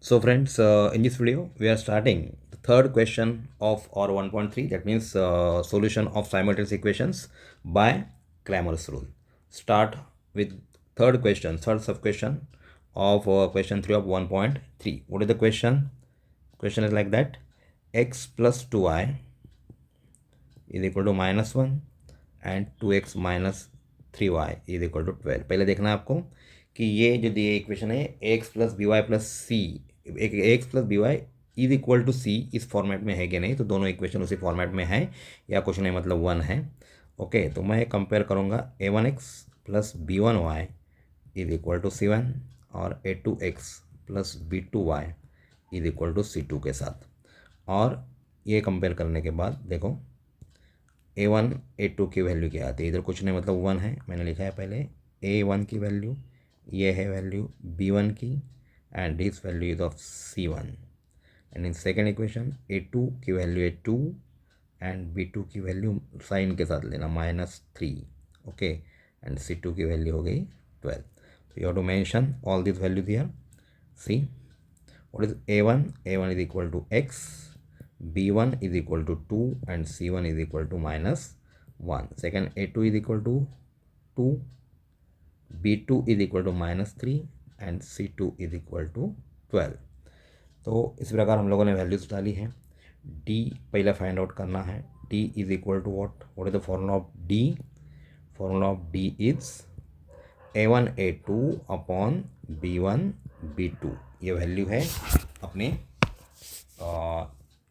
So friends, in this video we are starting the third question of our 1.3, that means solution of simultaneous equations by Cramer's rule. Start with third question, third sub question of question 3 of 1.3. What is the question? Question is like that: x plus 2y is equal to -1 and 2x minus 3y is equal to 12। पहले देखना है आपको कि ये जो दिए equation है X plus B Y plus C, एक X plus B Y is equal to C इस फॉर्मेट में है कि नहीं। तो दोनों इक्वेशन उसी फॉर्मेट में है या कुछ नहीं, मतलब वन है। ओके, तो मैं कंपेयर करूँगा a1x plus b1y is equal to c1 और a2x plus b2y is equal to c2 के साथ। और ये कंपेयर करने के बाद देखो a1 a2 की वैल्यू क्या आती है, इधर कुछ नहीं मतलब वन है, मैंने लिखा है पहले a1 की वैल्यू, ये है वैल्यू b1 की and this value is of c1। And in second equation a2 की वैल्यू है 2 एंड b2 की वैल्यू साइन के साथ लेना -3। ओके, एंड c2 की वैल्यू हो गई 12। तो you have to mention all this values here. See what is a1 is equal to x, b1 is equal to 2 and c1 is equal to -1। Second, a2 is equal to 2, b2 is equal to -3 and c2 is equal to 12। तो इस प्रकार हम लोगों ने values डाली हैं। d पहले find out करना है। d is equal to what is the formula of d? Formula of d is a1 a2 upon b1 b2। ये वैल्यू है अपने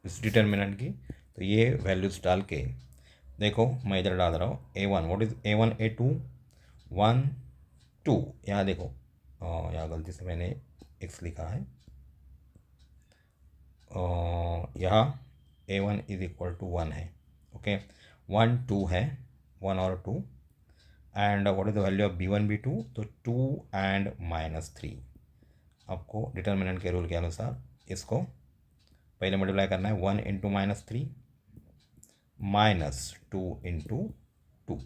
इस डिटर्मिनेंट की। तो ये वैल्यूज डाल के देखो, मैं इधर डाल रहा हूँ a1, what is a1 a2 1 2। यहाँ देखो, यहाँ गलती से मैंने x लिखा है। यहाँ a1 इज इक्वल टू 1 है। ओके, 1 2 है, 1 और 2। And what is the value of b1 b2? तो 2 एंड -3। आपको डिटर्मिनेंट के रूल के अनुसार इसको पहले मल्टीप्लाई करना है। 1 इंटू -3 -2 इंटू 2,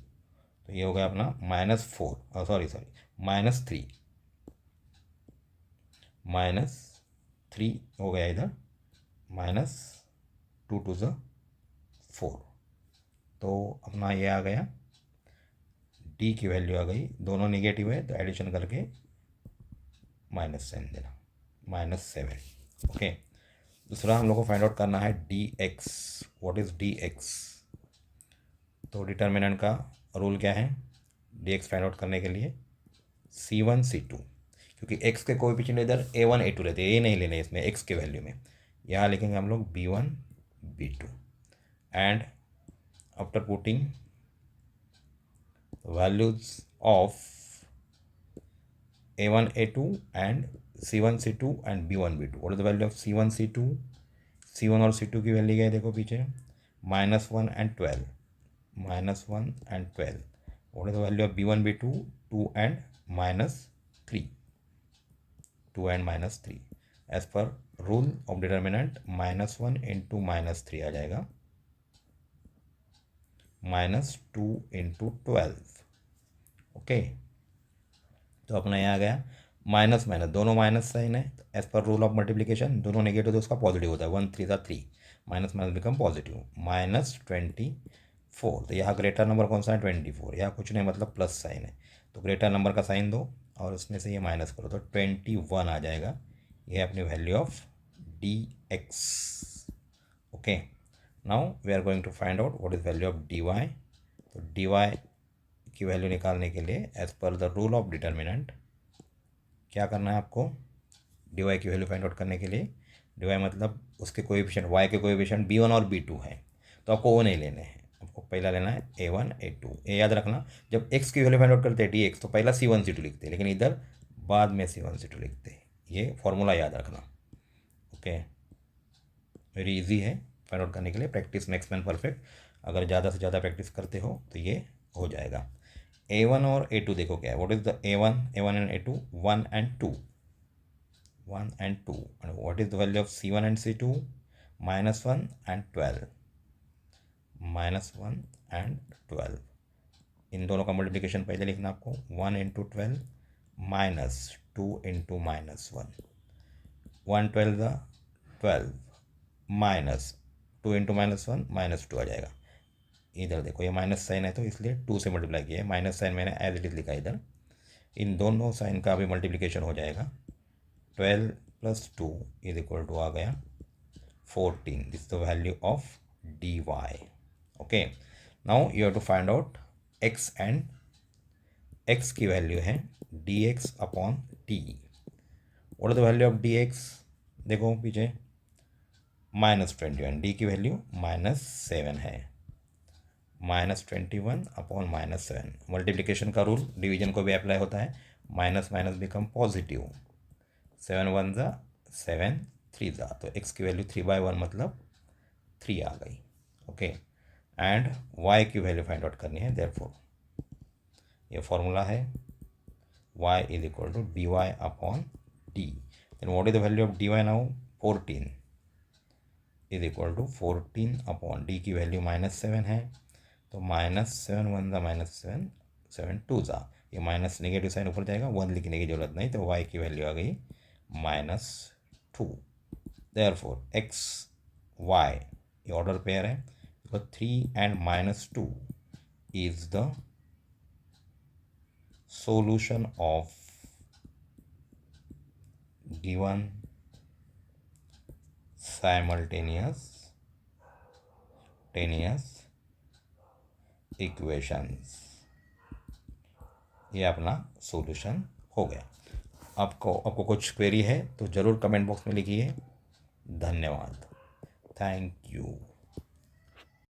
तो ये हो गया अपना -4, सॉरी -3 हो गया इधर, -2 टू ज़ 4। तो अपना ये आ गया, डी की वैल्यू आ गई, दोनों निगेटिव है तो एडिशन करके -7 देना, -7। ओके, दूसरा हम लोग को फाइंड आउट करना है D x. What is D x? तो डिटर्मिनेंट का रूल क्या है डी एक्स फाइंड आउट करने के लिए? c1 c2, क्योंकि x के कोएफिशिएंट इधर a1 a2 रहते हैं, ये नहीं लेने इसमें x के वैल्यू में। यहाँ लिखेंगे हम लोग b1 b2 and after putting values of a1 a2 and c1 c2 and b1 b2। What is the value of c1 c2? c1 और c2 की वैल्यू क्या है देखो पीछे, -1 and 12, -1 and 12। What is the value of b1 b2? 2 and -3, 2 and -3। As per rule of determinant -1 into -3 आ जाएगा, -2 into 12। Okay, तो अपना यहाँ आ गया माइनस माइनस, दोनों माइनस साइन है। As per rule of multiplication दोनों नेगेटिव तो उसका पॉजिटिव होता है, 1 3 सा 3, माइनस माइनस बिकम पॉजिटिव, -24। तो यहाँ ग्रेटर नंबर कौन सा है? 24। यहाँ कुछ नहीं मतलब प्लस साइन है, तो ग्रेटर नंबर का साइन दो और उसमें से ये माइनस करो तो 21 आ जाएगा। ये है अपनी value of D X. Okay, now we are going to find out what is value of D Y. तो डी वाई की वैल्यू निकालने के लिए as per the rule of determinant क्या करना है आपको? डी वाई की वैल्यू फाइंड आउट करने के लिए, डी वाई मतलब उसके कोएफिशिएंट वाई के कोएफिशिएंट b1 और b2 है, तो आपको वो नहीं लेने हैं, आपको पहला लेना है a1 a2। ये याद रखना, जब x की वैल्यू फाइंड आउट करते हैं डी एक्स तो पहला c1 c2 लिखते हैं, लेकिन इधर बाद में c1 c2 लिखते हैं। ये फॉर्मूला याद रखना। ओके, वेरी इजी है फाइंड आउट करने के लिए, प्रैक्टिस मेक्स मैन परफेक्ट। अगर ज़्यादा से ज़्यादा प्रैक्टिस करते हो तो ये हो जाएगा। a1 और a2 देखो क्या है, what is the a1 and a2? 1 and 2, 1 and 2। and what is the value of c1 and c2? -1 and 12, -1 and 12। इन दोनों का मल्टीप्लिकेशन पहले लिखना आपको, 1 इंटू 12 -2 इंटू -1। 1 12 ज़ा 12 माइनस 2 इंटू -1 -2 आ जाएगा। इधर देखो ये माइनस साइन है तो इसलिए 2 से मल्टीप्लाई किया है, माइनस साइन मैंने एज इट इज़ लिखा इधर। इन दोनों साइन का भी मल्टीप्लिकेशन हो जाएगा। 12 + 2 = आ गया 14। This the value of dy। Okay, now you have to find out x and x की वैल्यू है dx/t। What is the value of dx? देखो पीछे -21, डी की वैल्यू -7 है। -21/-7 मल्टीप्लिकेशन का रूल डिवीजन को भी अप्लाई होता है। Minus minus become positive. 7 1 ज़ा 7 3 ज़ा, तो x की वैल्यू 3/1 मतलब 3 आ गई। ओके, एंड y की वैल्यू फाइंड आउट करनी है। देयरफॉर ये फॉर्मूला है y = dy/d। Then what is the value of dy now? 14 = 14/d की वैल्यू -7 है, तो -7 1 ज़ा -7 7 2 ज़ा, ये माइनस नेगेटिव साइन ऊपर जाएगा, 1 लिखने की जरूरत नहीं, तो y की वैल्यू आ गई -2। देयरफॉर x y ये ऑर्डर पेयर है, तो 3 and -2 is the solution of given simultaneous equations. ये अपना सॉल्यूशन हो गया। आपको कुछ क्वेरी है तो ज़रूर कमेंट बॉक्स में लिखिए। धन्यवाद, थैंक यू।